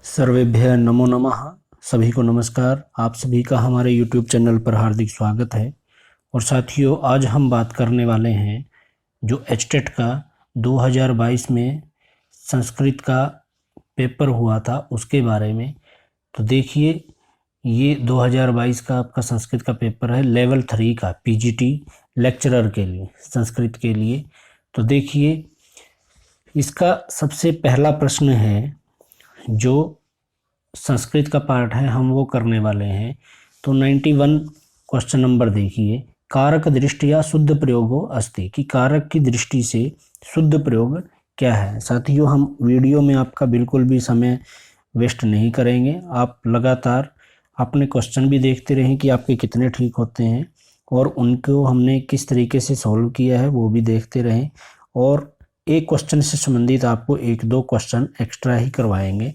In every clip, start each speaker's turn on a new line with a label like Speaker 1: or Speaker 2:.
Speaker 1: सर्वेभ्य नमो नमः। सभी को नमस्कार। आप सभी का हमारे YouTube चैनल पर हार्दिक स्वागत है। और साथियों, आज हम बात करने वाले हैं जो एचटेट का 2022 में संस्कृत का पेपर हुआ था उसके बारे में। तो देखिए, ये 2022 का आपका संस्कृत का पेपर है, लेवल 3 का पीजीटी लेक्चरर के लिए, संस्कृत के लिए। तो देखिए, इसका सबसे पहला प्रश्न है, जो संस्कृत का पार्ट है हम वो करने वाले हैं। तो 91 क्वेश्चन नंबर देखिए, कारक दृष्टिया शुद्ध प्रयोगो अस्ति, कि कारक की दृष्टि से शुद्ध प्रयोग क्या है। साथियों, हम वीडियो में आपका बिल्कुल भी समय वेस्ट नहीं करेंगे। आप लगातार अपने क्वेश्चन भी देखते रहें कि आपके कितने ठीक होते हैं, और उनको हमने किस तरीके से सॉल्व किया है वो भी देखते रहें। और एक क्वेश्चन से संबंधित आपको एक दो क्वेश्चन एक्स्ट्रा ही करवाएंगे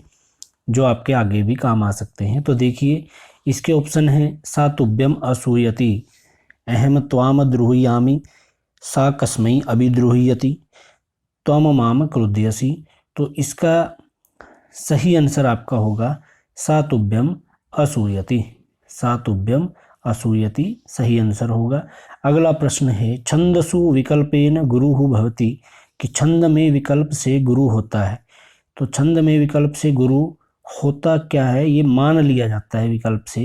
Speaker 1: जो आपके आगे भी काम आ सकते हैं। तो देखिए, इसके ऑप्शन हैं, सा तुभ्यम असूयति, अहम त्वाम द्रुह्यामि, सा कस्मै अभिद्रुह्यति, त्वम माम क्रुध्यसि। तो इसका सही आंसर आपका होगा सा तुभ्यम असूयति। सा तुभ्यम असूयति सही आंसर होगा। अगला प्रश्न है, छंदसु विकल्पेन गुरुः भवति, कि छंद में विकल्प से गुरु होता है। तो छंद में विकल्प से गुरु होता क्या है, ये मान लिया जाता है विकल्प से।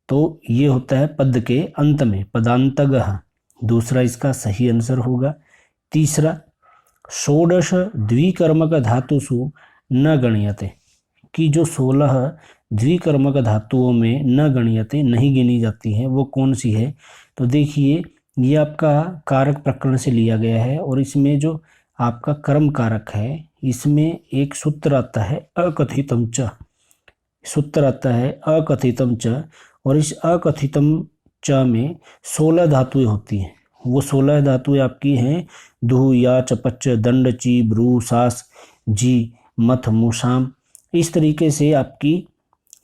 Speaker 1: तो ये होता है पद के अंत में, पदांतगः। दूसरा इसका सही आंसर होगा। तीसरा, षोडश द्विकर्मक धातुषु न गण्यते, कि जो 16 द्विकर्मक धातुओं में न गण्यते नहीं गिनी जाती हैं, वो कौन सी है। तो देखिए, ये आपका कारक प्रकरण से लिया गया है, और इसमें जो आपका कर्म कारक है, इसमें एक सूत्र आता है अकथितम च, सूत्र आता है अकथितम च, और इस अकथितम च में 16 धातुएं होती हैं। वो 16 धातुएं आपकी हैं, दु, या, चपच, दंड, ची, ब्रू, सास, जी, मथ, मुसाम। इस तरीके से आपकी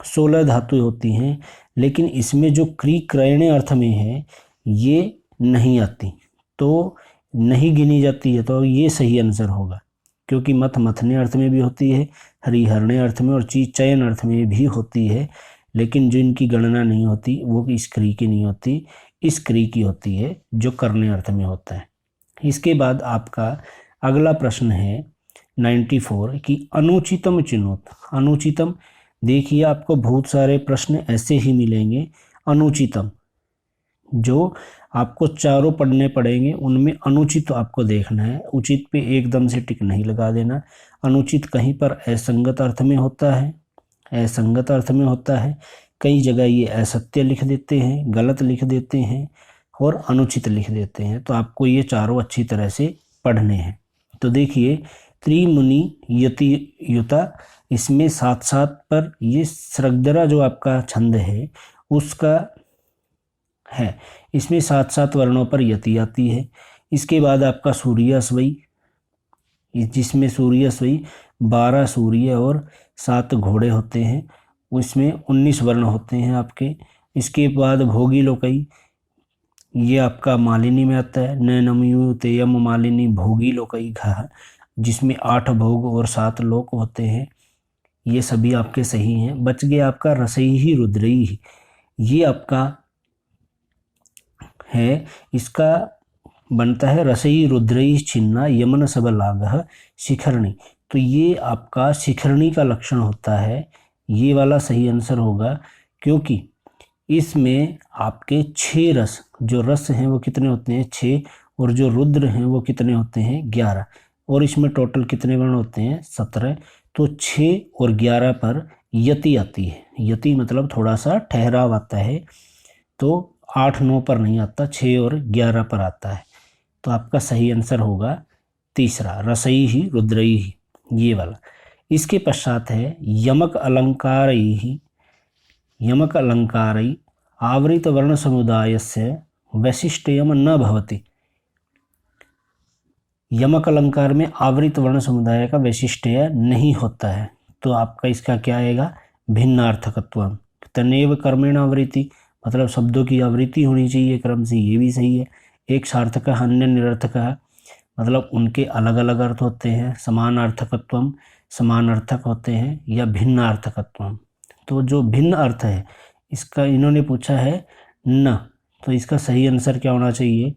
Speaker 1: 16 धातुएं होती हैं, लेकिन इसमें जो क्री क्रयणे अर्थ में है ये नहीं आती, तो नहीं गिनी जाती है। तो ये सही आंसर होगा, क्योंकि मथ मथने अर्थ में भी होती है, हरि हरणे अर्थ में, और ची चयन अर्थ में भी होती है। लेकिन जो इनकी गणना नहीं होती वो इस क्री की नहीं होती, इस क्री की होती है जो करने अर्थ में होता है। इसके बाद आपका अगला प्रश्न है 94, कि अनुचितम चिनोत। अनुचितम, देखिए आपको बहुत सारे प्रश्न ऐसे ही मिलेंगे। अनुचितम जो आपको चारों पढ़ने पड़ेंगे, उनमें अनुचित आपको देखना है। उचित पे एकदम से टिक नहीं लगा देना। अनुचित कहीं पर असंगत अर्थ में होता है, असंगत अर्थ में होता है। कई जगह ये असत्य लिख देते हैं, गलत लिख देते हैं, और अनुचित लिख देते हैं। तो आपको ये चारों अच्छी तरह से पढ़ने हैं। तो देखिए, त्रिमुनि यति युता, इसमें साथ साथ पर ये सृगधरा जो आपका छंद है उसका है, इसमें साथ साथ वर्णों पर यति आती है। इसके बाद आपका सूर्यास्वई, जिसमें सूर्यास्वई 12 सूर्य और 7 घोड़े होते हैं, उसमें 19 वर्ण होते हैं आपके। इसके बाद भोगी लोकई, ये आपका मालिनी में आता है, नैनमयु तेयम मालिनी भोगी लोकई घा, जिसमें 8 भोग और 7 लोक होते हैं। ये सभी आपके सही हैं। बच गया आपका रसई ही रुद्रई ही, ये आपका है, इसका बनता है रसई रुद्रई छिन्ना यमन सब लाग शिखरणी। तो ये आपका शिखरणी का लक्षण होता है, ये वाला सही आंसर होगा, क्योंकि इसमें आपके 6 रस, जो रस हैं वो कितने होते हैं 6, और जो रुद्र हैं वो कितने होते हैं 11, और इसमें टोटल कितने वर्ण होते हैं 17। तो 6 और 11 पर यति आती है। यति मतलब थोड़ा सा ठहराव आता है, तो 8-9 पर नहीं आता, 6 और 11 पर आता है। तो आपका सही आंसर होगा तीसरा, रसई ही रुद्रई ही, ये वाला। इसके पश्चात है यमक अलंकारई ही, यमक अलंकारई आवृत वर्ण समुदायस्य वैशिष्ट्यम न भवति। यमक अलंकार में आवृत वर्ण समुदाय का वैशिष्ट्य नहीं होता है। तो आपका इसका क्या आएगा, भिन्नार्थकत्व। तनेव कर्मेण आवृत्ति, मतलब शब्दों की आवृत्ति होनी चाहिए क्रम से, ये भी सही है। एक सार्थक अन्य निरर्थक, मतलब उनके अलग अलग अर्थ होते हैं। समानार्थकत्वम, समानार्थक होते हैं या भिन्नार्थकत्वम। तो जो भिन्न अर्थ है इसका इन्होंने पूछा है न, तो इसका सही आंसर क्या होना चाहिए,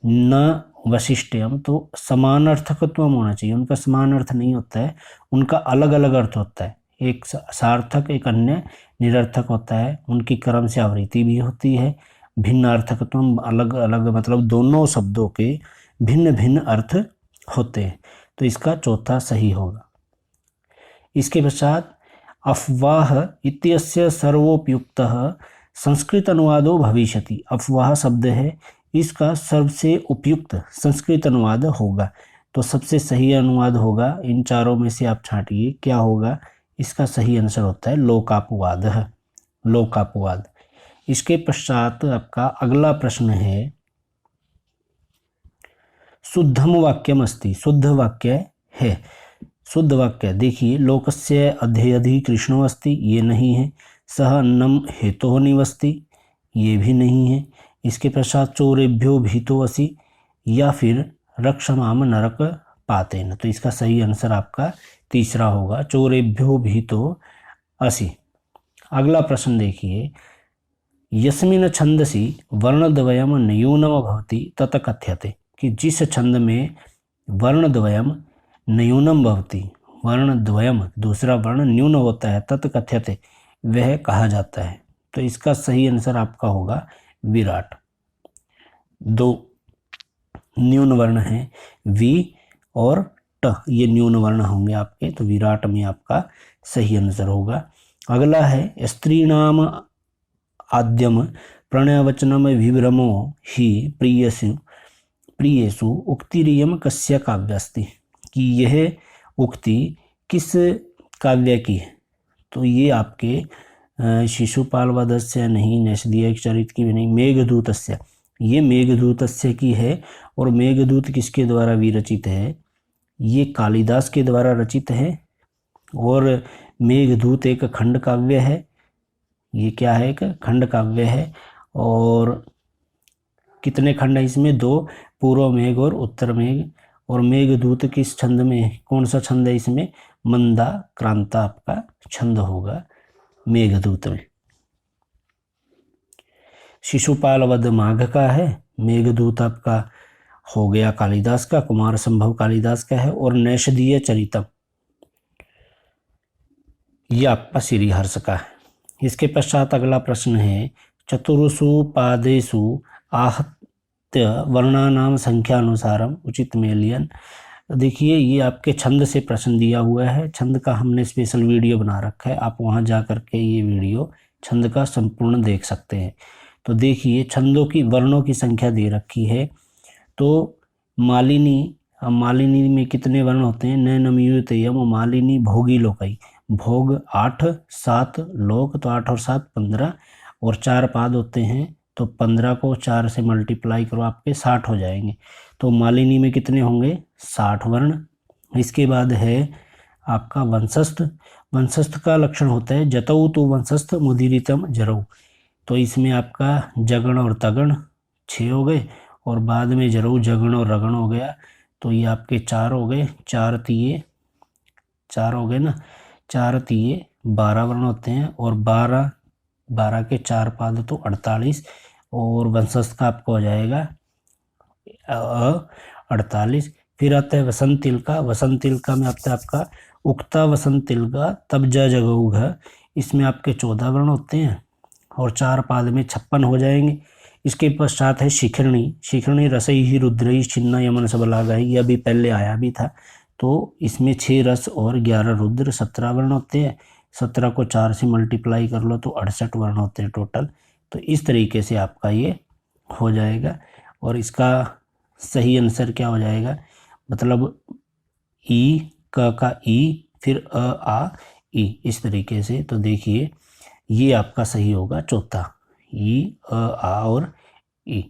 Speaker 1: न वशिष्ठ्यम। तो समानार्थकत्वम होना चाहिए, उनका समान अर्थ नहीं होता है, उनका अलग अलग अर्थ होता है, एक सार्थक एक अन्य निरर्थक होता है, उनकी क्रम से आवृत्ति भी होती है। भिन्नार्थकत्वम अलग अलग मतलब दोनों शब्दों के भिन्न भिन्न अर्थ होते हैं, तो इसका चौथा सही होगा। इसके पश्चात अफवाह इत्यस्य सर्वोपयुक्तः संस्कृत अनुवादो भविष्यति। अफवाह शब्द है, इसका सबसे उपयुक्त संस्कृत अनुवाद होगा। तो सबसे सही अनुवाद होगा, इन चारों में से आप छांटिए क्या होगा, इसका सही आंसर होता है लोकापवाद है, लोकापवाद। इसके पश्चात आपका अगला प्रश्न है शुद्धम वाक्यम अस्ति। शुद्ध वाक्य है, शुद्ध वाक्य देखिए, लोकस्य अध्ययधि कृष्णो अस्ति, ये नहीं है। सह अन्नम हेतु निवस्ति, ये भी नहीं है। इसके पश्चात चोरेभ्यो भीतो असि, या फिर रक्षमाम नरक पातेन। तो इसका सही आंसर आपका तीसरा होगा, चोरेभ्यो भीतो असि। अगला प्रश्न देखिए, यस्मिन् छंदसि वर्णद्वयम न्यूनम भवति तत कथ्यते। कि जिस छंद में वर्णद्वयम न्यूनम भवति, वर्णद्वयम दूसरा वर्ण न्यून होता है, तत् कथ्यते वह कहा जाता है। तो इसका सही आंसर आपका होगा विराट। दो न्यून वर्ण हैं, वी और ट, ये न्यून वर्ण होंगे आपके, तो विराट में आपका सही आंसर होगा। अगला है स्त्रीणाम आद्यम प्रणयवचनम विभ्रमो ही प्रियसु उक्तिरियम कस्य काव्यास्ति। कि यह उक्ति किस काव्य की है। तो ये आपके शिशुपाल वधस्य नहीं, नैषधीय चरित की भी नहीं, मेघदूतस्य, ये मेघदूतस्य की है। और मेघदूत किसके द्वारा विरचित है, ये कालिदास के द्वारा रचित है। और मेघदूत एक खंड काव्य है, ये क्या है, एक खंड काव्य है। और कितने खंड है इसमें, दो, पूर्व मेघ और उत्तर मेघ। और मेघदूत किस छंद में, कौन सा छंद है इसमें, मंदा क्रांता आपका छंद होगा मेघदूत में। शिशुपाल वध माघ का है, मेघदूत आपका हो गया कालिदास का, कुमार संभव कालिदास का है। और नैषधीय चरितम ये आपका श्रीहर्ष का है। इसके पश्चात अगला प्रश्न है चतुर्षु पादेषु आहत्य वर्णानाम संख्यानुसारम उचित मेलियन। देखिए ये आपके छंद से प्रश्न दिया हुआ है, छंद का हमने स्पेशल वीडियो बना रखा है, आप वहां जा करके ये वीडियो छंद का संपूर्ण देख सकते हैं। तो देखिए छंदों की वर्णों की संख्या दे रखी है। तो मालिनी, मालिनी में कितने वर्ण होते हैं, नैनमयूत यम मालिनी भोगी लोकई, भोग 8, 7 लोक, तो 8 और 7 15, और 4 पाद होते हैं, तो 15 को 4 से मल्टीप्लाई करो आपके 60 हो जाएंगे। तो मालिनी में कितने होंगे, 60 वर्ण। इसके बाद है आपका वंशस्थ। वंशस्थ का लक्षण होता है जतऊ तो वंशस्थ मुदीरितम जरऊ। तो इसमें आपका जगण और तगण 6 हो गए, और बाद में जरऊ जगण और रगण हो गया। तो ये आपके 4 हो गए, 4 तिये 4 हो गए ना, 4 तिये 12 वर्ण होते हैं। और 12 के 4 पाद तो 48, और वंशस्थ का आपको हो जाएगा 48। फिर आता है वसंत तिलका। वसंत तिलका में आता है आपका उक्ता वसंत तिलका तब जगऊ घ, इसमें आपके 14 वर्ण होते हैं, और 4 पाद में 56 हो जाएंगे। इसके पश्चात है शिखरणी। शिखरणी रसई ही रुद्रई छिन्ना यमन सबलागा, यह भी पहले आया भी था। तो इसमें 6 रस और 11 रुद्र, 17 वर्ण होते हैं। 17 को 4 से मल्टीप्लाई कर लो तो 68 वर्ण होते हैं टोटल। तो इस तरीके से आपका ये हो जाएगा। और इसका सही आंसर क्या हो जाएगा, मतलब ई, क का ई, फिर अ आ ई, इस तरीके से। तो देखिए ये आपका सही होगा चौथा, ई, अ आ और ई,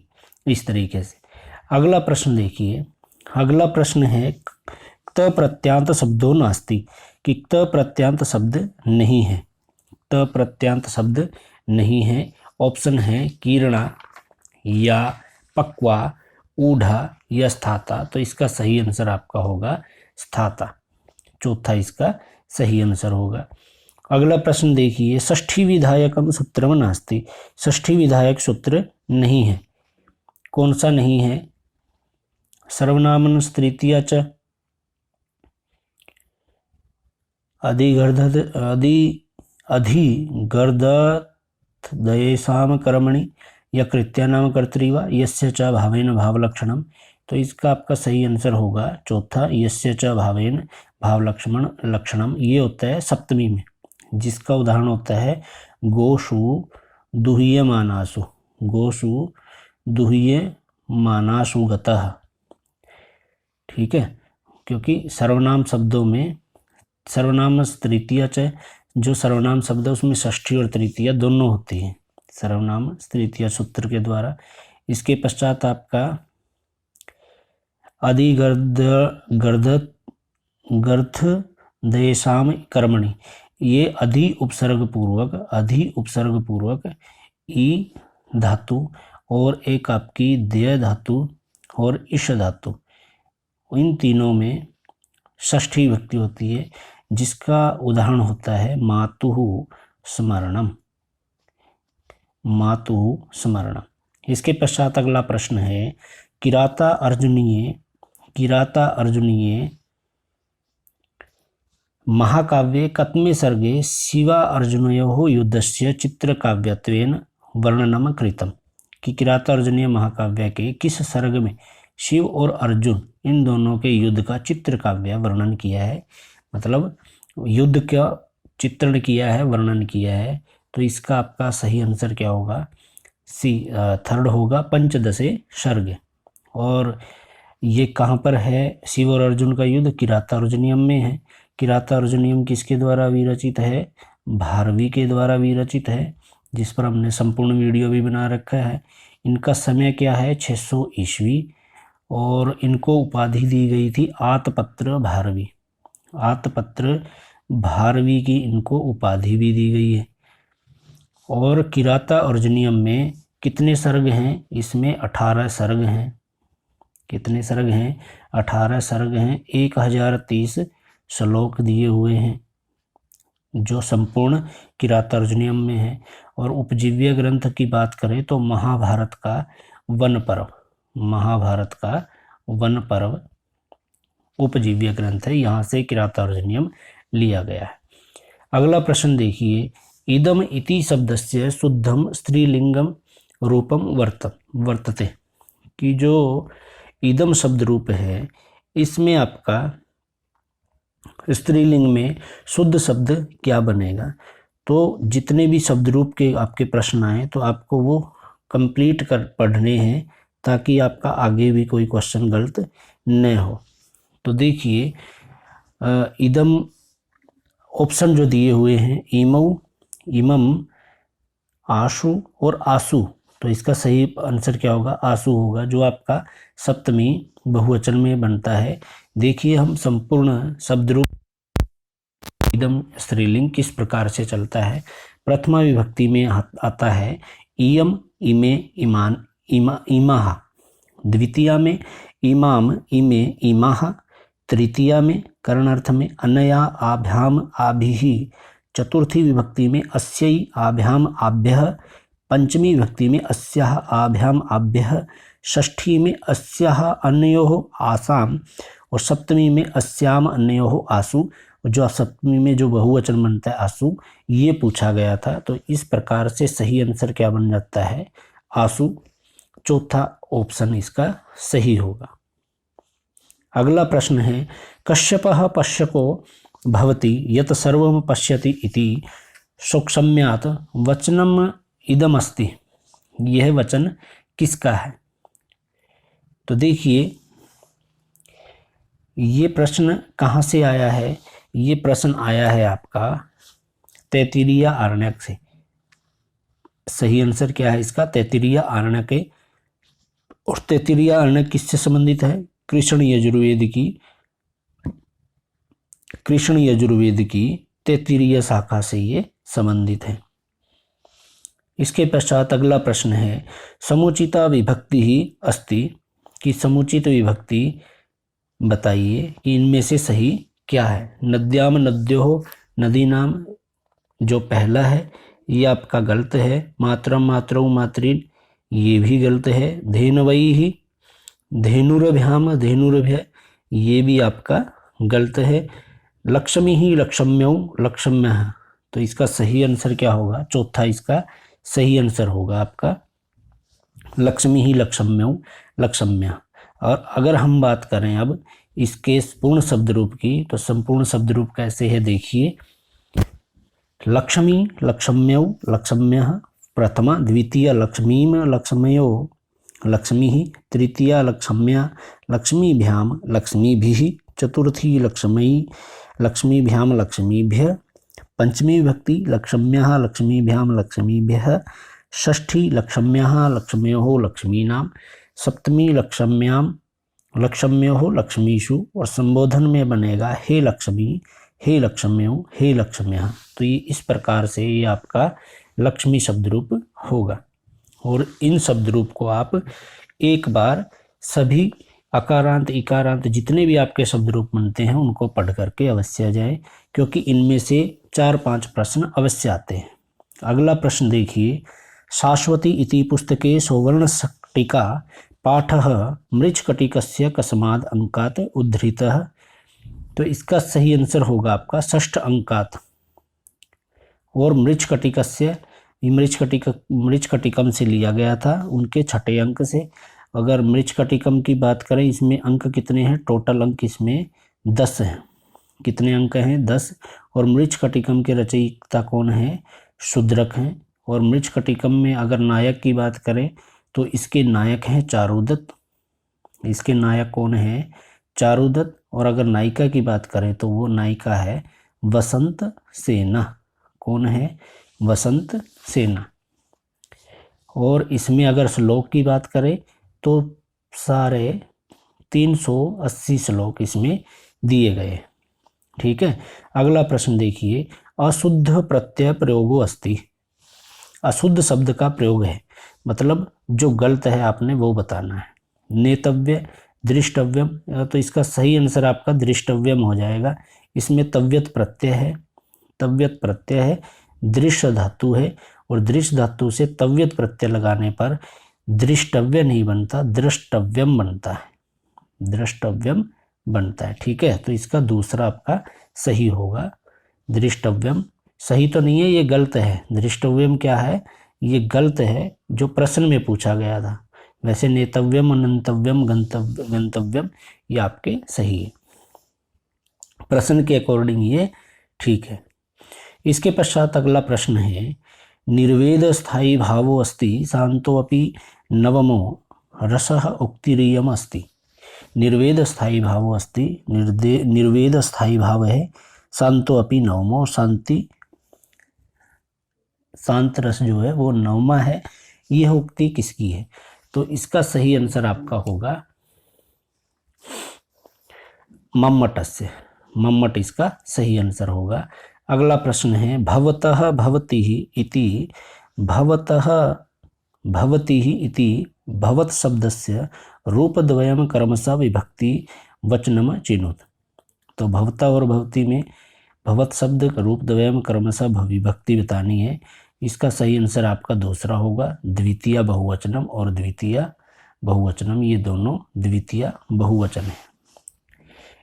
Speaker 1: इस तरीके से। अगला प्रश्न देखिए, अगला प्रश्न है त प्रत्यांत शब्दों नास्ति। कि त प्रत्यांत शब्द नहीं है, त प्रत्यांत शब्द नहीं है। ऑप्शन है कीर्णा या पक्वा, ऊढ़ा या स्थाता। तो इसका सही आंसर आपका होगा स्थाता। चौथा इसका सही आंसर होगा। अगला प्रश्न देखिए, षष्ठी विधायकम सूत्रम नास्ति। षष्ठी विधायक सूत्र नहीं है। कौन सा नहीं है? सर्वनामन तृतीया च, अधिगर्धदयेषां कर्मणि या कृत्यानाम कर्तृवा यस्य च भावेन भावलक्षणम। तो इसका आपका सही आंसर होगा चौथा, यस्य च भावेन भावलक्षणम। ये होता है सप्तमी में, जिसका उदाहरण होता है गोषु दुह्यमानासु, गोषु दुह्यमानासु गतः। ठीक है, क्योंकि सर्वनाम शब्दों में सर्वनाम तृतीया च, जो सर्वनाम शब्द है उसमें षष्ठी और तृतीया दोनों होती हैं सर्वनाम तृतीया सूत्र के द्वारा। इसके पश्चात आपका अधिगर्धदयेषां कर्मणि, ये अधि उपसर्ग पूर्वक ई धातु और एक आपकी दय धातु और इश धातु, इन तीनों में षष्ठी विभक्ति होती है, जिसका उदाहरण होता है मातुः स्मरणम, मातुः स्मरणम। इसके पश्चात अगला प्रश्न है, किराता अर्जुनीय महाकाव्ये कतमे सर्गे शिवा अर्जुनयोः युद्धस्य चित्रकाव्यत्वेन वर्णनम कृतम। कि किराता अर्जुनीय महाकाव्य के किस सर्ग में शिव और अर्जुन इन दोनों के युद्ध का चित्रकाव्य वर्णन किया है, मतलब युद्ध का चित्रण किया है, वर्णन किया है। तो इसका आपका सही आंसर क्या होगा? थर्ड होगा, पंचदशे सर्ग। और ये कहाँ पर है शिव और अर्जुन का युद्ध? किराता अर्जुनियम में है। किराता अर्जुनियम किसके द्वारा विरचित है? भारवी के द्वारा विरचित है, जिस पर हमने संपूर्ण वीडियो भी बना रखा है। इनका समय क्या है? 600 ईस्वी, और इनको उपाधि दी गई थी आतपत्र भारवी। आतपत्र भारवी की इनको उपाधि भी दी गई है। और किराता अर्जुनियम में कितने सर्ग हैं? इसमें 18 सर्ग हैं। कितने सर्ग हैं? 18 सर्ग हैं। 1030 श्लोक दिए हुए हैं, जो संपूर्ण किराता अर्जुनियम में है। और उपजीव्य ग्रंथ की बात करें तो महाभारत का वन पर्व उपजीव्य ग्रंथ है, यहाँ से किराता अर्जुनियम लिया गया है। अगला प्रश्न देखिए, इदम इति शब्दस्य शुद्धम स्त्रीलिंगम रूपम वर्तते। कि जो इदम शब्द रूप है, इसमें आपका स्त्रीलिंग में शुद्ध शब्द क्या बनेगा? तो जितने भी शब्द रूप के आपके प्रश्न आए तो आपको वो कंप्लीट कर पढ़ने हैं, ताकि आपका आगे भी कोई क्वेश्चन गलत न हो। तो देखिए, इदम ऑप्शन जो दिए हुए हैं, इमऊ, इमम, आशु और आसु। तो इसका सही आंसर क्या होगा? आसु होगा, जो आपका सप्तमी बहुवचन में बनता है। देखिए, हम संपूर्ण शब्द रूप इदम स्त्रीलिंग किस प्रकार से चलता है। प्रथमा विभक्ति में आता है इयम, इमे, इमान, इमाह। द्वितीया में इमाम, इमे, इमाह। तृतीया में करणार्थ में अनया, आभ्याम, आभिः। चतुर्थी विभक्ति में अस्यै, आभ्याम, आभ्यः। पंचमी विभक्ति में अस्याः, आभ्याम, आभ्यः। षष्ठी में अस्याः अन्योः आसाम, और सप्तमी में अस्याम अन्योः आसु। जो सप्तमी में जो बहुवचन बनता है आसु, ये पूछा गया था। तो इस प्रकार से सही आंसर क्या बन जाता है? आसु। चौथा ऑप्शन इसका सही होगा। अगला प्रश्न है, कश्यपः पश्यको भवति यत् सर्वं पश्यति इति सूक्ष्म्यात् वचनम इदमस्ति। यह वचन किसका है? तो देखिए, ये प्रश्न कहाँ से आया है? ये प्रश्न आया है आपका तैत्तिरीय आरण्यक से। सही आंसर क्या है इसका? तैत्तिरीय आरण्यक है। और तैत्तिरीय आरण्यक किससे संबंधित है? कृष्ण यजुर्वेद की तैत्तिरीय शाखा से ये संबंधित है। इसके पश्चात अगला प्रश्न है, समुचिता विभक्ति ही अस्ति। कि समुचित विभक्ति बताइए कि इनमें से सही क्या है? नद्याम नद्यो, नदी नाम जो पहला है ये आपका गलत है। मातरम मातरऊ मातरीन ये भी गलत है। धेनवई ही धेनुरभ्याम धेनुरभ्य ये भी आपका गलत है। लक्ष्मी ही लक्ष्म्यऊ लक्ष्म्य, तो इसका सही आंसर क्या होगा? चौथा इसका सही आंसर होगा आपका लक्ष्मी ही लक्ष्म्यऊ लक्ष्म्य। और अगर हम बात करें अब इसके पूर्ण शब्द रूप की, तो संपूर्ण शब्द रूप कैसे है देखिए। लक्ष्मी लक्ष्म्यौ लक्ष्म्यः, प्रथमा द्वितीया लक्ष्मीम लक्ष्म्यो लक्ष्मीः, तृतीया लक्ष्म्या लक्ष्मीभ्यां लक्ष्मीभिः, चतुर्थी लक्ष्मी लक्ष्मीभ्यां लक्ष्मीभ्यः, पंचमी विभक्ति लक्ष्म्यः लक्ष्मीभ्यां लक्ष्मीभ्यः, षष्ठी लक्ष्म्यः लक्ष्म्योः लक्ष्मीनां, सप्तमी लक्ष्म्यां लक्ष्म्योः लक्ष्मीषु, और संबोधन में बनेगा हे लक्ष्मी हे लक्ष्म्यो हे लक्ष्म्यः। तो ये इस प्रकार से ये आपका लक्ष्मी शब्द रूप होगा। और इन शब्द रूप को आप एक बार सभी अकारांत इकारांत जितने भी आपके शब्द रूप बनते हैं उनको पढ़ करके अवश्य जाएं, क्योंकि इनमें से 4-5 प्रश्न अवश्य आते हैं। अगला प्रश्न देखिए। शाश्वती इति पुस्तके सौवर्णस्फटिका पाठः मृच्छकटिकस्य कस्माद् अंकात् उद्धृतः। तो इसका सही आंसर होगा आपका षष्ठ अंकात। और मृच्छकटिकस्य मृच्छकटिकम से लिया गया था, उनके छठे अंक से। अगर मृच्छकटिकम की बात करें, इसमें अंक कितने हैं? टोटल अंक इसमें 10 हैं। कितने अंक हैं? 10। और मृच्छकटिकम के रचयिता कौन है? शूद्रक हैं। और मृच्छकटिकम में अगर नायक की बात करें तो इसके नायक हैं चारुदत्त। इसके नायक कौन है? चारुदत्त। और अगर नायिका की बात करें तो वो नायिका है वसंत सेना। कौन है? वसंत सेना। और इसमें अगर श्लोक की बात करें तो सारे 380 श्लोक इसमें दिए गए। ठीक है। अगला प्रश्न देखिए। अशुद्ध प्रत्यय प्रयोगो अस्ति। अशुद्ध शब्द का प्रयोग है, मतलब जो गलत है आपने वो बताना है। नेतव्य दृष्टव्यम, तो इसका सही आंसर आपका दृष्टव्यम हो जाएगा। इसमें तव्यत प्रत्यय है, तव्यत प्रत्यय है, दृश्य धातु है, और दृश्य धातु से तव्यत प्रत्यय लगाने पर दृष्टव्य नहीं बनता, दृष्टव्यम बनता है। दृष्टव्यम बनता है। ठीक है। तो इसका दूसरा आपका सही होगा दृष्टव्यम। सही तो नहीं है, ये गलत है। दृष्टव्यम क्या है? ये गलत है जो प्रश्न में पूछा गया था। वैसे नेतव्यम अनंतव्यम गंतव्यम ये आपके सही है। प्रश्न के अकॉर्डिंग ये ठीक है। इसके पश्चात अगला प्रश्न है। निर्वेद स्थायी भावो अस्ति शांतो अपि नवमो रसः उक्तिरियम अस्ति। निर्वेद स्थायी भावो अस्ति, निर्वेद स्थायी भाव है, शांतो अपि नवमो, शांति शांत रस जो है वो नवमा है। यह उक्ति किसकी है? तो इसका सही आंसर आपका होगा मम्मटस्य। मम्मट इसका सही आंसर होगा। अगला प्रश्न है। भवतः भवतिः इति भवतः भवतिः इति भवत शब्दस्य रूपद्वयं कर्मशः विभक्ति वचनम चिनुत। तो भवता और भवती में भवत शब्द रूपद्वयं कर्मशः विभक्ति बतानी है। इसका सही आंसर आपका दूसरा होगा द्वितीय बहुवचनम और द्वितीय बहुवचनम, ये दोनों द्वितीय बहुवचन है।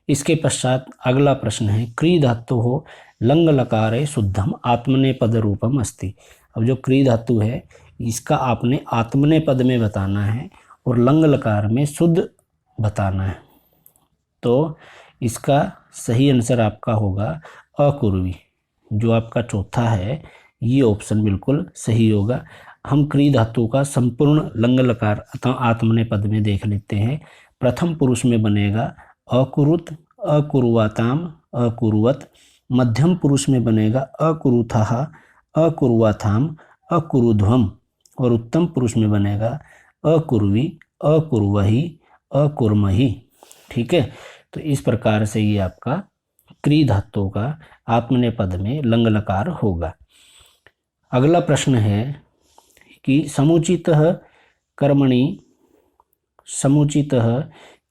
Speaker 1: इसके पश्चात अगला प्रश्न है। क्री धातु हो लंग लकारे शुद्धम आत्मनेपद रूपम अस्ति। अब जो क्री धातु है इसका आपने आत्मनेपद में बताना है और लंग लकार में शुद्ध बताना है। तो इसका सही आंसर आपका होगा अकुर्वी। जो आपका चौथा है ये ऑप्शन बिल्कुल सही होगा। हम क्री धातु का संपूर्ण लंग लकार अतः आत्मनेपद में देख लेते हैं। प्रथम पुरुष में बनेगा अकुरुत अकुरुवाताम अकुरुवत, मध्यम पुरुष में बनेगा अकुरुथः अकुरुवाथाम अकुरुध्वम, और उत्तम पुरुष में बनेगा अकुर्वी अकुर्वही अकुर्मही। ठीक है। तो इस प्रकार से ये आपका क्री धातु का आत्मनेपद में लंग लकार होगा। अगला प्रश्न है कि समुचितः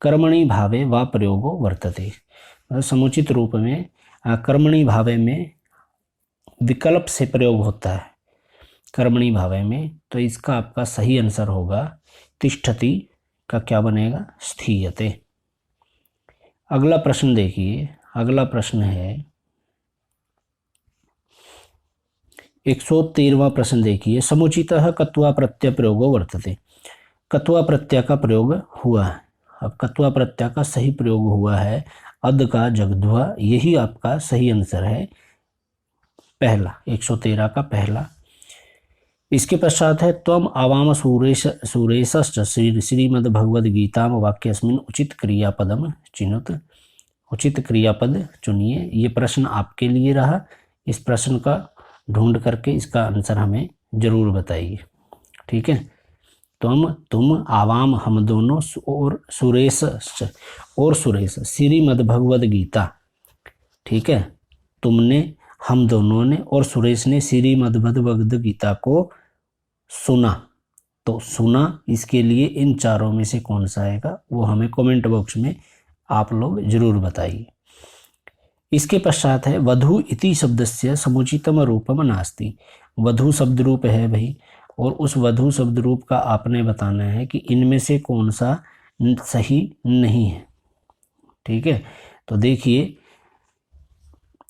Speaker 1: कर्मणि भावे वा प्रयोगो वर्तते। समुचित रूप में कर्मणी भावे में विकल्प से प्रयोग होता है, कर्मणी भावे में, तो इसका आपका सही आंसर होगा तिष्ठति का क्या बनेगा, स्थीयते। अगला प्रश्न देखिए, अगला प्रश्न है 113वां प्रश्न देखिए, समुचितः कत्वा प्रत्यय प्रयोगो वर्तते। कत्वा प्रत्यय का प्रयोग हुआ है। अब कत्वा प्रत्यय का सही प्रयोग हुआ है अद का जगध्वा, यही आपका सही आंसर है पहला, 113 का पहला। इसके पश्चात है त्वम आवाम सुरेशश्च श्रीमद्भगवद्गीता वाक्यस्मिन् उचित क्रियापदम चिनुत। उचित क्रियापद चुनिए। ये प्रश्न आपके लिए रहा। इस प्रश्न का ढूंढ करके इसका आंसर हमें जरूर बताइए। ठीक है, तुम आवाम हम दोनों और सुरेश श्रीमद्भगवद्गीता। ठीक है, तुमने, हम दोनों ने और सुरेश ने श्रीमद्भगवद्गीता को सुना। तो सुना, इसके लिए इन चारों में से कौन सा आएगा वो हमें कमेंट बॉक्स में आप लोग जरूर बताइए। इसके पश्चात है वधु इति शब्दस्य समुचितम रूपम नास्ति। वधु शब्द रूप है भाई, और उस वधु शब्द रूप का आपने बताना है कि इनमें से कौन सा सही नहीं है। ठीक है, तो देखिए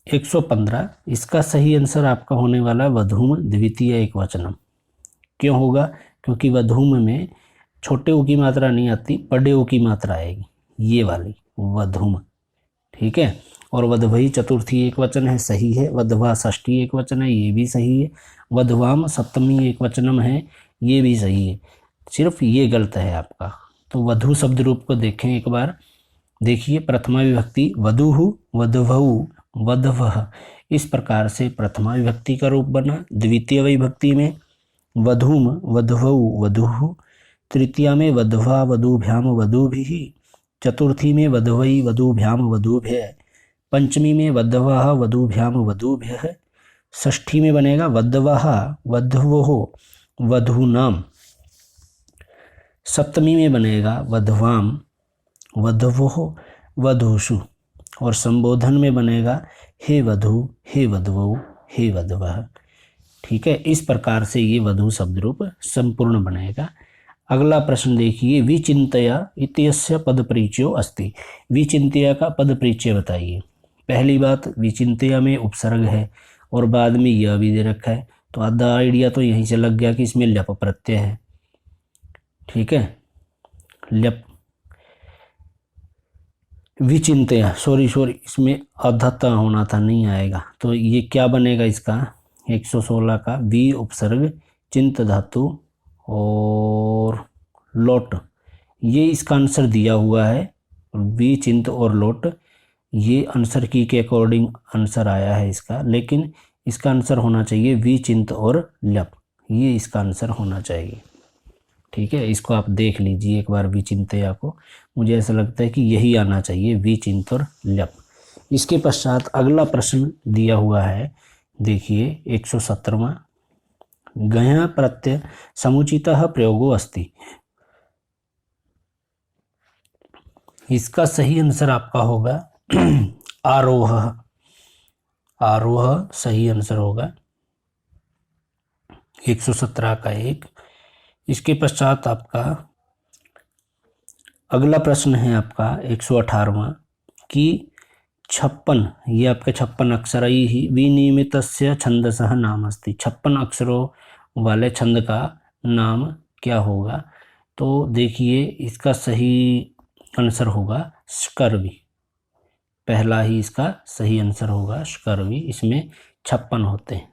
Speaker 1: 115, इसका सही आंसर आपका होने वाला वधूम द्वितीय एकवचनम। क्यों होगा, क्योंकि वधूम में छोटे ऊ की मात्रा नहीं आती, बड़े ऊ की मात्रा आएगी, ये वाली वधूम। ठीक है, और वधवई चतुर्थी एक वचन है, सही है। वधवा षष्ठी एक वचन है, ये भी सही है। वधवाम सप्तमी एक वचनम है, ये भी सही है। सिर्फ ये गलत है आपका। तो वधु शब्द रूप को देखें एक बार। देखिए प्रथमा विभक्ति वधुहु, वधवहु, वधवः, इस प्रकार से प्रथमा विभक्ति का रूप बना। द्वितीय विभक्ति में वधूम, वधवहु, वधुः। तृतीया में वधवा, वधूभ्याम, वधूभिः। चतुर्थी में वधवई, वधूभ्याम, वधूभ्यः। पंचमी में वधवः, वधूभ्याम, वधूभ्यः। षष्ठी में बनेगा वधवः, वधवोः, वधूनाम। सप्तमी में बनेगा वधवाम, वधवोः, वधूषु। और संबोधन में बनेगा हे वधू, हे वधवौ, हे वधवः। ठीक है, इस प्रकार से ये वधू शब्द रूप संपूर्ण बनेगा। अगला प्रश्न देखिए, विचिंतया इत्यस्य पद परिचयो अस्ति। विचिंतया का पद परिचय बताइए। पहली बात, विचिंतया में उपसर्ग है और बाद में यह भी दे रखा है, तो आधा आइडिया तो यहीं से लग गया कि इसमें ल्यप प्रत्यय है। ठीक है, ल्यप विचिंतया, सॉरी इसमें आधाता होना था, नहीं आएगा। तो ये क्या बनेगा इसका, 116 का वी उपसर्ग चिंत धातु और लोट, ये इसका आंसर दिया हुआ है। वी चिंत और लोट, ये आंसर की के अकॉर्डिंग आंसर आया है इसका, लेकिन इसका आंसर होना चाहिए वी चिंत और ल्यप, ये इसका आंसर होना चाहिए। ठीक है, इसको आप देख लीजिए एक बार विचिंतया को, मुझे ऐसा लगता है कि यही आना चाहिए, विचिंत और ल्यप। इसके पश्चात अगला प्रश्न दिया हुआ है, देखिए 117वां, गया प्रत्यय समुचितः प्रयोगो अस्ति। इसका सही आंसर आपका होगा आरोह। आरोह सही आंसर होगा 117 का एक। इसके पश्चात आपका अगला प्रश्न है आपका 118वां कि 56, ये आपके 56 अक्षर ही विनियमितस्य छंदसः नाम अस्ति। 56 अक्षरों वाले छंद का नाम क्या होगा। तो देखिए इसका सही आंसर होगा स्कर्वी, पहला ही इसका सही आंसर होगा स्कर्वी। इसमें 56 होते हैं।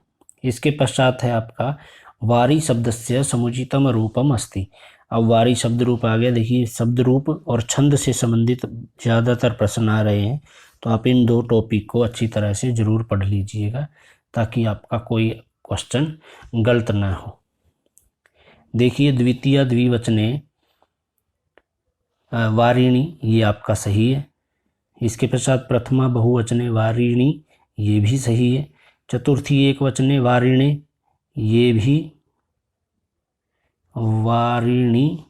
Speaker 1: इसके पश्चात है आपका वारी शब्दस्य समुचितम रूपम अस्ति। अब वारी शब्द रूप आ गया। देखिए शब्द रूप और छंद से संबंधित ज़्यादातर प्रश्न आ रहे हैं, तो आप इन दो टॉपिक को अच्छी तरह से ज़रूर पढ़ लीजिएगा ताकि आपका कोई क्वेश्चन गलत ना हो। देखिए द्वितीय द्विवचने वारिणी, ये आपका सही है। इसके पश्चात प्रथमा बहुवचने वारिणी, ये भी सही है। चतुर्थी एक वचने वारिणे, ये भी वारिणी।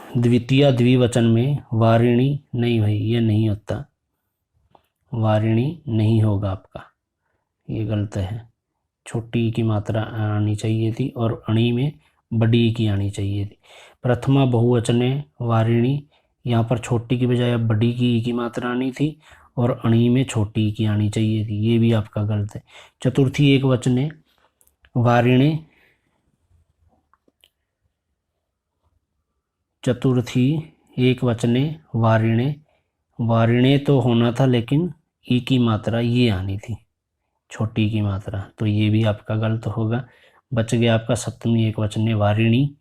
Speaker 1: द्वितीय द्विवचन में वारिणी नहीं भाई, ये नहीं होता, वारिणी नहीं होगा आपका, ये गलत है। छोटी ई की मात्रा आनी चाहिए थी और अणी में बड़ी ई की आनी चाहिए थी। प्रथमा बहुवचने वारिणी, यहाँ पर छोटी की बजाय अब बड़ी की ई की मात्रा आनी थी और अणी में छोटी ई की आनी चाहिए थी, ये भी आपका गलत है। चतुर्थी एक वचने वारिणे, चतुर्थी एक वचने वारिणे, वारिणे तो होना था लेकिन ई की मात्रा ये आनी थी, छोटी की मात्रा, तो ये भी आपका गलत होगा। बच गया आपका सप्तमी एक वचने वारिणी,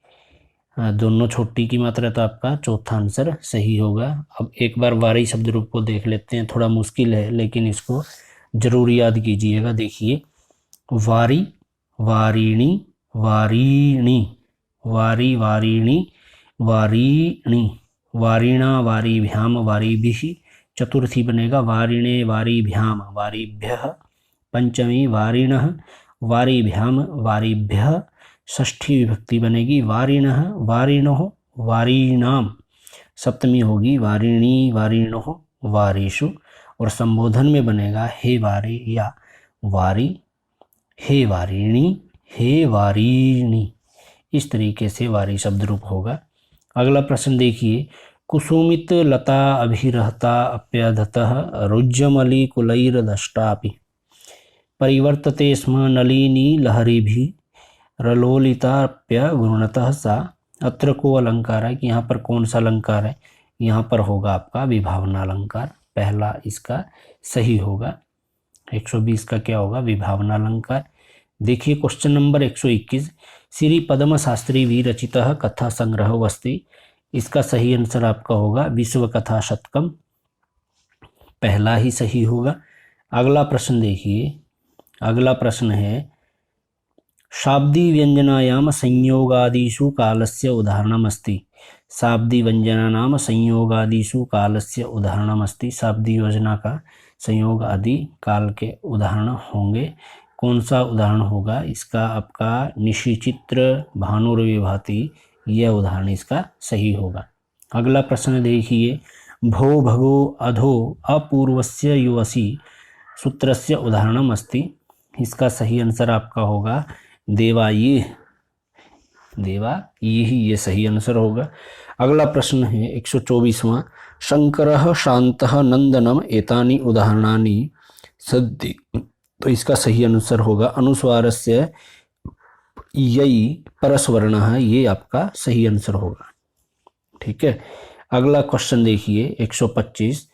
Speaker 1: दोनों छोटी की मात्रा, तो आपका चौथा आंसर सही होगा। अब एक बार वारी शब्द रूप को देख लेते हैं, थोड़ा मुश्किल है लेकिन इसको जरूर याद कीजिएगा। देखिए वारी, वारिणी, वारिणी, वारी, वारिणी, वारिणी, वारिणा, वारिभ्याम, वारिभिः। चतुर्थी बनेगा वारिणे, वारिभ्याम, वारिभ्यः। पंचमी वारिणः, वारिभ्याम, वारिभ्यः। षष्ठी विभक्ति बनेगी वारिणः, वारिणोः, वारिणाम। सप्तमी होगी वारिणी, वारिणोः, वारिषु। और संबोधन में बनेगा हे वारी या वारी, हे वारिणी, हे वारिणी। इस तरीके से वारी शब्द रूप होगा। अगला प्रश्न देखिए, कुसुमित लता अभिरहता अप्यधतः रुज्जमली कुलैर्दष्टापि परिवर्तते स्म नलिनी लहरीभिः रलोलिताप्य गुणतः सा। अत्र को अलंकार है कि यहाँ पर कौन सा अलंकार है, यहाँ पर होगा आपका विभावना अलंकार, पहला इसका सही होगा। 120 का क्या होगा, विभावना अलंकार। देखिए क्वेश्चन नंबर 121, श्री पद्म शास्त्री विरचितः कथा संग्रह वस्ति, इसका सही आंसर आपका होगा विश्व कथा शतकम, पहला ही सही होगा। अगला प्रश्न देखिए, अगला प्रश्न है शाब्दी व्यंजनायाम संयोगादिषु कालस्य उदाहरणमस्ति। शाब्दी व्यंजनानाम संयोगादिषु कालस्य उदाहरणमस्ति। शाब्दी योजना का संयोग आदि काल के उदाहरण होंगे। कौन सा उदाहरण होगा इसका, आपका निशिचित्र, भानुर्विभाति, यह उदाहरण इसका सही होगा। अगला प्रश्न देखिए, भो भगो अधो अपूर्वस्य युवसी सूत्रस्य उदाहरणम अस्ति। इसका सही आंसर आपका होगा देवाये, देवाये ही ये सही आंसर होगा। अगला प्रश्न है 124वां, शंकरः शान्तः नंदनम एतानि उदाहरणानि सन्ति। तो इसका सही आंसर होगा अनुस्वारस्य यई परस्वर्णः, ये आपका सही आंसर होगा। ठीक है। अगला क्वेश्चन देखिए 125,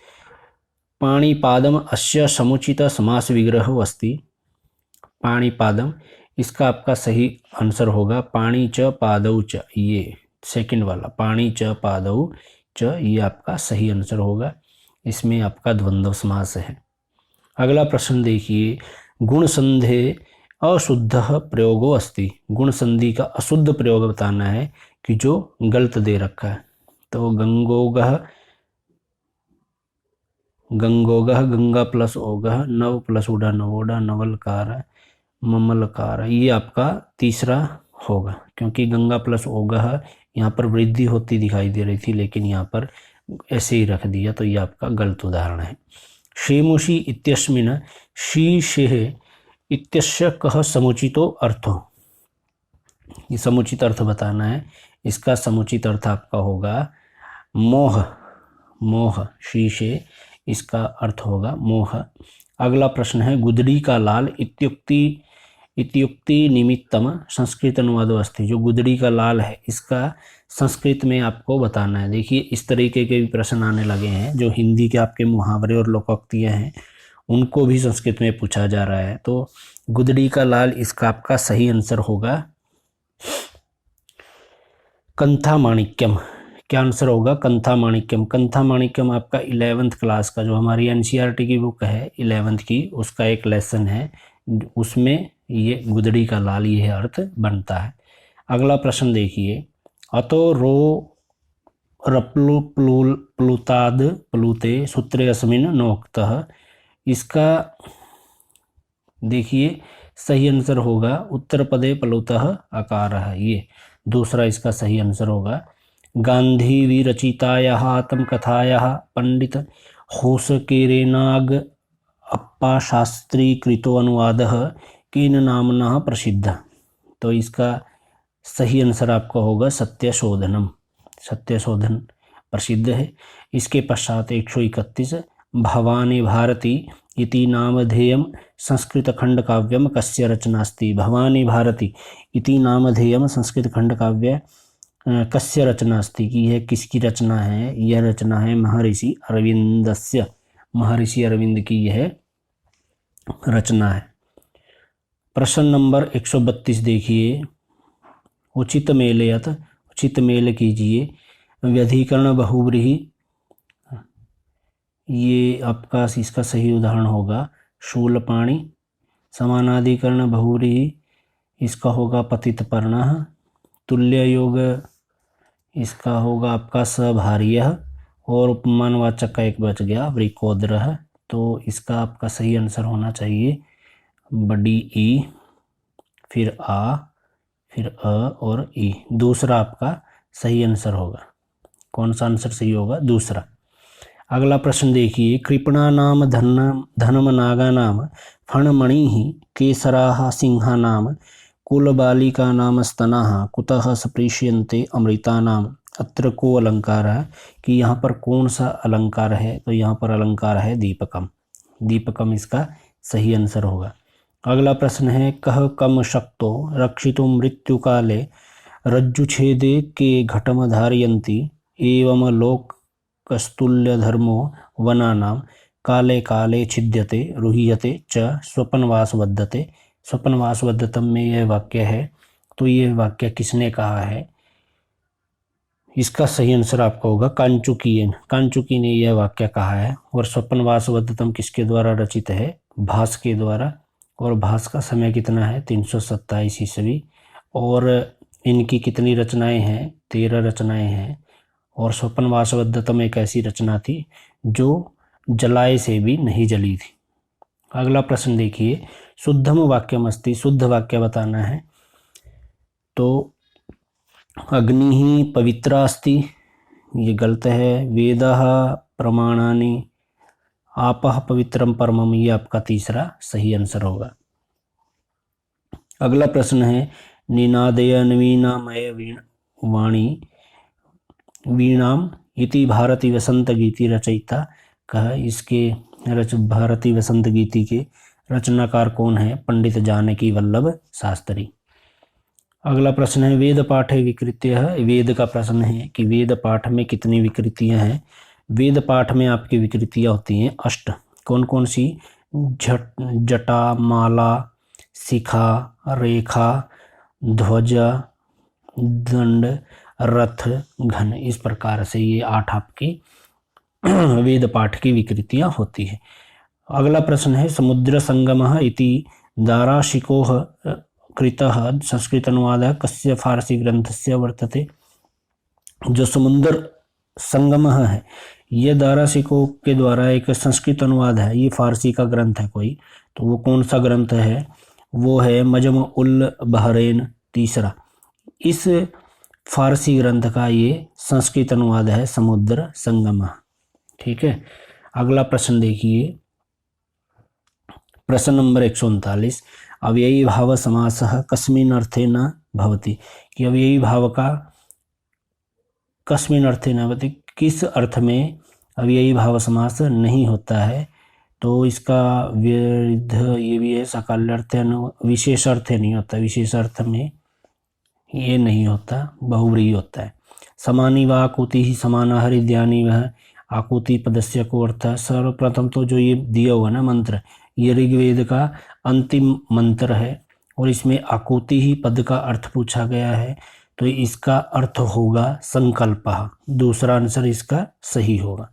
Speaker 1: पाणिपादम अस्य समुचित समास विग्रह अस्ति। पाणिपादम, इसका आपका सही आंसर होगा पाणी च पादौ च, ये सेकंड वाला पाणी च पादौ च, ये आपका सही आंसर होगा। इसमें आपका द्वंद्व समास है। अगला प्रश्न देखिए, गुण संधे अशुद्ध प्रयोगो अस्ति। गुण संधि का अशुद्ध प्रयोग बताना है कि जो गलत दे रखा है। तो गंगोगह, गंगोगह, गंगा प्लस ओगह, नव प्लस उड़ा नवोड़ा, नवलकार, ममलकार, ये आपका तीसरा होगा क्योंकि गंगा प्लस ओगह यहाँ पर वृद्धि होती दिखाई दे रही थी लेकिन यहाँ पर ऐसे ही रख दिया, तो ये आपका गलत उदाहरण है। शेमुषी इत्यस्मिन् शीशेः इत्यस्य कः समुचितो अर्थो। ये समुचित अर्थ बताना है। इसका समुचित अर्थ आपका होगा मोह, मोह, शीशे, इसका अर्थ होगा मोह। अगला प्रश्न है, गुदड़ी का लाल इत्युक्ति निमित्तम संस्कृत अनुवादो अस्ति। जो गुदड़ी का लाल है इसका संस्कृत में आपको बताना है। देखिए इस तरीके के भी प्रश्न आने लगे हैं, जो हिंदी के आपके मुहावरे और लोकोक्तियाँ हैं उनको भी संस्कृत में पूछा जा रहा है। तो गुदड़ी का लाल, इसका आपका सही आंसर होगा कंथा माणिक्यम। क्या आंसर होगा, कंथा माणिक्यम। कंथा माणिक्यम आपका 11th क्लास का, जो हमारी एनसीईआरटी की बुक है 11th की, उसका एक लेसन है, उसमें ये गुदड़ी का लाल ये अर्थ बनता है। अगला प्रश्न देखिए, अतो रो प्लुताद प्लुते सूत्रे अस्मिन् नोक्तः। इसका देखिए सही आंसर होगा उत्तर पदे प्लुतः अकारः, ये दूसरा इसका सही आंसर होगा। गांधी विरचितायाः आत्मकथायाः पंडित होसकेरेनाग अप्पा शास्त्री कृतो अनुवादः केन नामना प्रसिद्धः। तो इसका सही आंसर आपका होगा सत्यशोधनम। सत्यशोधन प्रसिद्ध है। इसके पश्चात 131 भवानी भारती इति नामधेयम संस्कृत खंड काव्यम कस्य रचना अस्ति। भवानी भारती इति नामधेयम संस्कृत खंड काव्य कस्य रचना अस्ति कि यह किसकी रचना है। यह रचना है महर्षि अरविंदस्य। महर्षि अरविंद की यह रचना है। प्रश्न नंबर 132 देखिए। उचित मेलयत, उचित मेल कीजिए। व्यधिकरण बहुव्रीहि, ये आपका इसका सही उदाहरण होगा शूलपाणी। समानाधिकरण बहुव्रीहि, इसका होगा पतितपर्णः। तुल्य योग, इसका होगा आपका सभार्यः। और उपमानवाचक का एक बच गया वृकोदरः। तो इसका आपका सही आंसर होना चाहिए बड़ी ई, फिर आ, फिर अ और ई। दूसरा आपका सही आंसर होगा। कौन सा आंसर सही होगा? दूसरा। अगला प्रश्न देखिए। कृपणा नाम धनम नागा नाम फणमणि केसरा सिंहा नाम कुलबालिका नाम स्तना कुतः स्पृश्यन्ते अमृता नाम। अत्र को अलंकार है कि यहाँ पर कौन सा अलंकार है? तो यहाँ पर अलंकार है दीपकम। दीपकम इसका सही आंसर होगा। अगला प्रश्न है। कह कम शक्तो रक्षितुं मृत्यु काले रज्जुछेदे के घटम धारयन्ति एवं लोकस्तुल्य धर्मो वनानां काले काले छिद्यते रुह्यते च स्वपनवास बद्धते। स्वपनवास बद्धतम में यह वाक्य है। तो यह वाक्य किसने कहा है? इसका सही आंसर आपका होगा कांचुकी। कांचुकी ने यह वाक्य कहा है। और स्वपनवास बद्धतम किसके द्वारा रचित है? भास के द्वारा। और भास का समय कितना है? 327 ईस्वी। और इनकी कितनी रचनाएं हैं? 13 रचनाएं हैं। और स्वपनवास बद्धतम एक ऐसी रचना थी जो जलाए से भी नहीं जली थी। अगला प्रश्न देखिए। शुद्धम वाक्यम अस्ति, शुद्ध वाक्य बताना है। तो अग्नि ही पवित्रा अस्ति, ये गलत है। वेदः प्रमाणानि आपः पवित्रम परमम, ये आपका तीसरा सही आंसर होगा। अगला प्रश्न है। निनादय नवीनामय वाणी वीणाम इति भारती वसंत गीति रचयिता कह। इसके भारती वसंत गीति के रचनाकार कौन है? पंडित जानकी वल्लभ शास्त्री। अगला प्रश्न है। वेद पाठ विकृतियाँ है। वेद का प्रश्न है कि वेद पाठ में कितनी विकृतियां हैं? वेद पाठ में आपकी विकृतियां होती हैं 8। कौन कौन सी? जटा, माला, शिखा, रेखा, ध्वज, दंड, रथ, घन। इस प्रकार से ये 8 आपकी वेद पाठ की विकृतियां होती है। अगला प्रश्न है। समुद्र संगमः इति दाराशिकोः कृतः संस्कृत अनुवादः कस्य फारसी ग्रंथस्य वर्तते। जो समुद्र संगम है, ये दाराशिकों के द्वारा एक संस्कृत अनुवाद है। ये फारसी का ग्रंथ है कोई। तो वो कौन सा ग्रंथ है? वो है मजम उल बहरैन तीसरा। इस फारसी ग्रंथ का ये संस्कृत अनुवाद है समुद्र संगम। ठीक है। अगला प्रश्न देखिए। प्रश्न नंबर 139। अव्ययी भाव समासः कस्मिन् अर्थे न भवति। कि अव्ययी भाव का कस्मिन् अर्थे न भवति, किस अर्थ में अव्ययी भाव समास नहीं होता है? तो इसका विरुद्ध ये भी है साकल्यर्थ विशेष अर्थ नहीं होता। विशेष अर्थ में ये नहीं होता, बहुव्रीहि होता है। समानी व आकुति ही समाना हरिद्यानी वह आकुति पदस्य को अर्थ। सर्वप्रथम तो जो ये दिया हुआ ना मंत्र, ये ऋग्वेद का अंतिम मंत्र है और इसमें आकुति ही पद का अर्थ पूछा गया है। तो इसका अर्थ होगा संकल्प। दूसरा आंसर इसका सही होगा।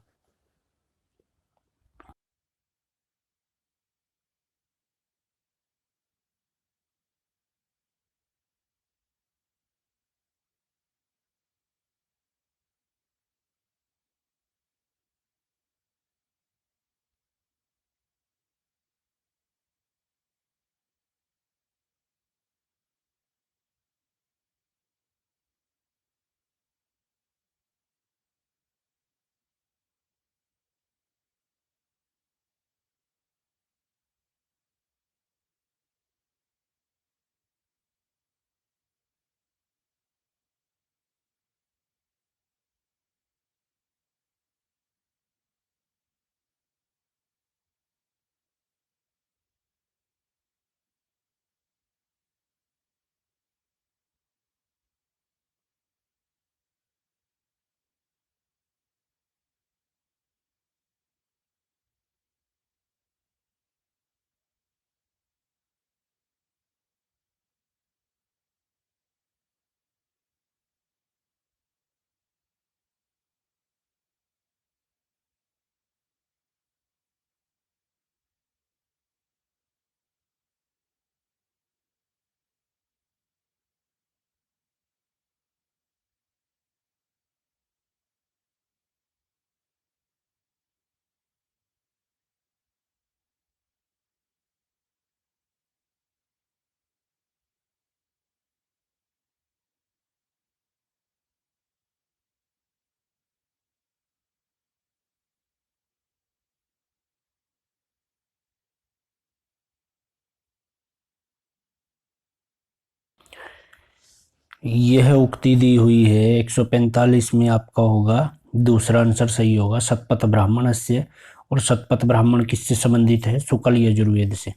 Speaker 1: यह उक्ति दी हुई है 145 में, आपका होगा दूसरा आंसर सही होगा, शतपथ ब्राह्मण से। और शतपथ ब्राह्मण किससे संबंधित है? शुक्ल यजुर्वेद से,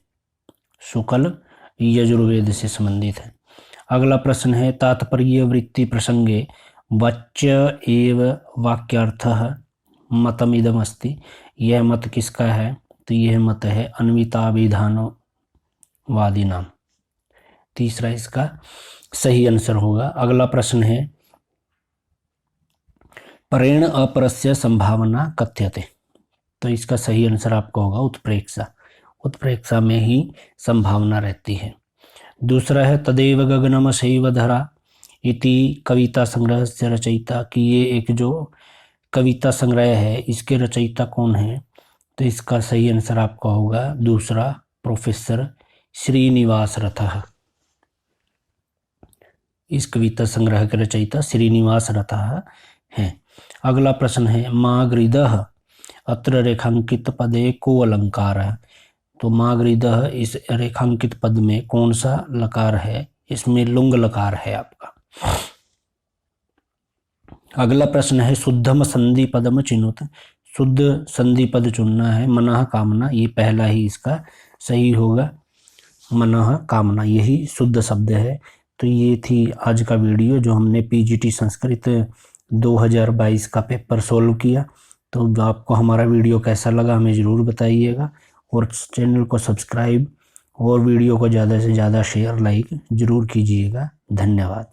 Speaker 1: शुक्ल यजुर्वेद से संबंधित है। अगला प्रश्न है तात्पर्य वृत्ति प्रसंगे वाच्य एव वाक्यार्थः मतमिदम अस्ति। यह मत किसका है? तो यह मत है अन्विताभिधानवादी नाम। तीसरा इसका सही आंसर होगा। अगला प्रश्न है परेण अपरस्य संभावना कथ्यते। तो इसका सही आंसर आपका होगा उत्प्रेक्षा। उत्प्रेक्षा में ही संभावना रहती है। दूसरा है तदेव गगनमसैव धरा इति कविता संग्रह से रचयिता, कि ये एक जो कविता संग्रह है इसके रचयिता कौन है? तो इसका सही आंसर आपका होगा दूसरा, प्रोफेसर श्रीनिवास रथः। इस कविता संग्रह के रचयिता श्रीनिवास रथः हैं। अगला प्रश्न है मागृदः अत्र रेखांकित पदे को अलंकार है। तो मागृदः इस रेखांकित पद में कौन सा लकार है? इसमें लुंग लकार है आपका। अगला प्रश्न है शुद्धम संधि पदम चिनुत। शुद्ध संधि पद चुनना है। मनः कामना, ये पहला ही इसका सही होगा। मनः कामना यही शुद्ध शब्द है। तो ये थी आज का वीडियो जो हमने पीजीटी संस्कृत 2022 का पेपर सोल्व किया। तो आपको हमारा वीडियो कैसा लगा हमें ज़रूर बताइएगा, और चैनल को सब्सक्राइब और वीडियो को ज़्यादा से ज़्यादा शेयर लाइक ज़रूर कीजिएगा। धन्यवाद।